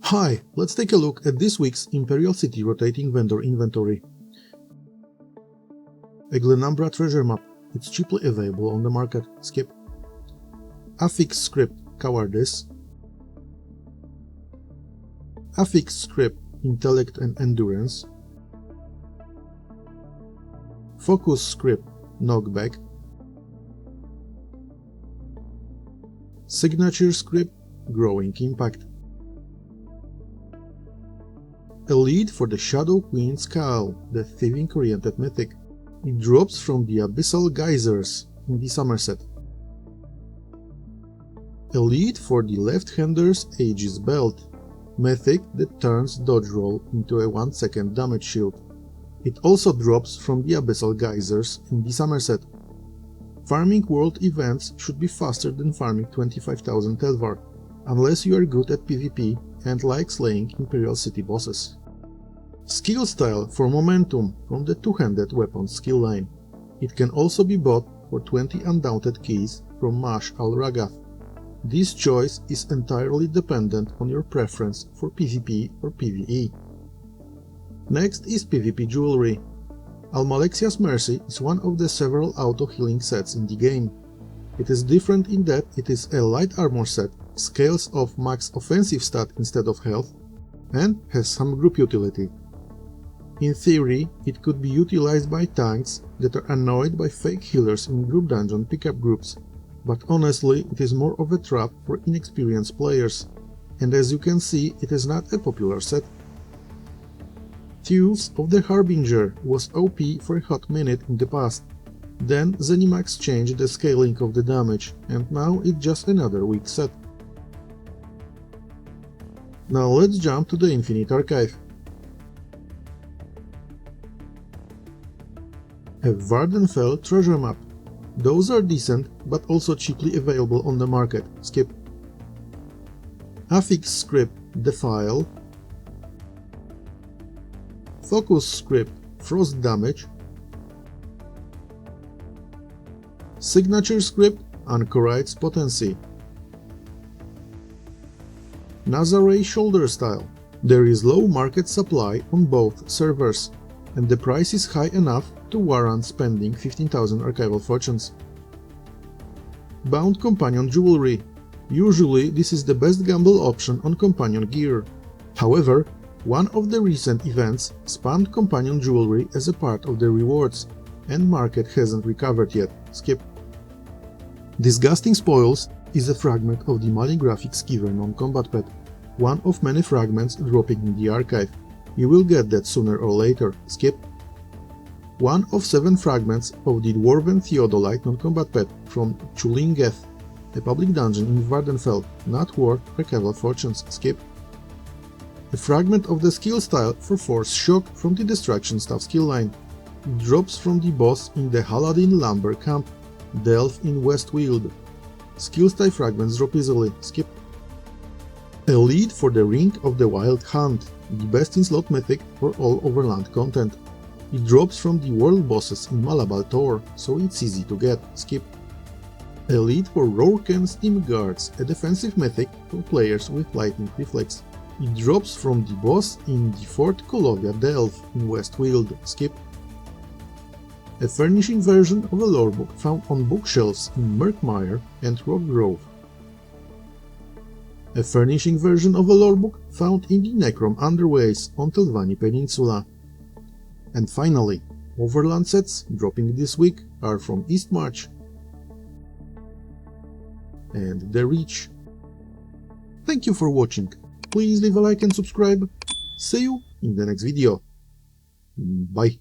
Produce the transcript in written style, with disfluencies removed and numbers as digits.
Hi, let's take a look at this week's Imperial City rotating vendor inventory. A Glenumbra treasure map. It's cheaply available on the market. Skip. Affix script Cowardice. Affix script Intellect and Endurance. Focus script Knockback. Signature script Growing Impact. A lead for the Shadow Queen's Cowl, the thieving-oriented mythic. It drops from the Abyssal Geysers in the Somerset. A lead for the Left-Hander's Aegis Belt, mythic that turns dodge roll into a 1-second damage shield. It also drops from the Abyssal Geysers in the Somerset. Farming world events should be faster than farming 25,000 Telvar, unless you are good at PvP and like slaying Imperial City bosses. Skill style for Momentum from the two-handed weapons skill line. It can also be bought for 20 Undaunted keys from Mash al-Ragath. This choice is entirely dependent on your preference for PvP or PvE. Next is PvP jewelry. Almalexia's Mercy is one of the several auto-healing sets in the game. It is different in that it is a light armor set, scales of max offensive stat instead of health, and has some group utility. In theory, it could be utilized by tanks that are annoyed by fake healers in group dungeon pickup groups, but honestly it is more of a trap for inexperienced players, and as you can see it is not a popular set. Thews of the Harbinger was OP for a hot minute in the past, then Zenimax changed the scaling of the damage, and now it's just another weak set. Now let's jump to the Infinite Archive. A Vardenfell treasure map. Those are decent, but also cheaply available on the market. Skip. Affix script Defile. Focus script Frost Damage. Signature script Anchorite's Potency. Nazaray shoulder style. There is low market supply on both servers, and the price is high enough to warrant spending 15,000 archival fortunes. Bound companion jewelry. Usually this is the best gamble option on companion gear. However, one of the recent events spammed companion jewelry as a part of the rewards, and market hasn't recovered yet. Skip. Disgusting Spoils is a fragment of the Maligraphic Skiver non-combat pet, one of many fragments dropping in the archive. You will get that sooner or later. Skip. One of 7 fragments of the Dwarven Theodolite non-combat pet from Chulingeth, a public dungeon in Vardenfell, not worth archival fortunes. Skip. A fragment of the skill style for Force Shock from the Destruction Staff skill line. It drops from the boss in the Haladin Lumber camp, Delve in Westweald. Skill style fragments drop easily. Skip. A lead for the Ring of the Wild Hunt, the best in slot mythic for all Overland content. It drops from the world bosses in Malabal Tor, so it's easy to get. Skip. A lead for Rorken Steam Guards, a defensive mythic for players with lightning reflex. It drops from the boss in the Fort Kolovia Delve in Westweald. Skip. A furnishing version of a lorebook found on bookshelves in Murkmire and Rockgrove. A furnishing version of a lorebook found in the Necrom Underways on Telvanni Peninsula. And finally, Overland sets dropping this week are from Eastmarch and The Reach. Thank you for watching. Please leave a like and subscribe. See you in the next video. Bye.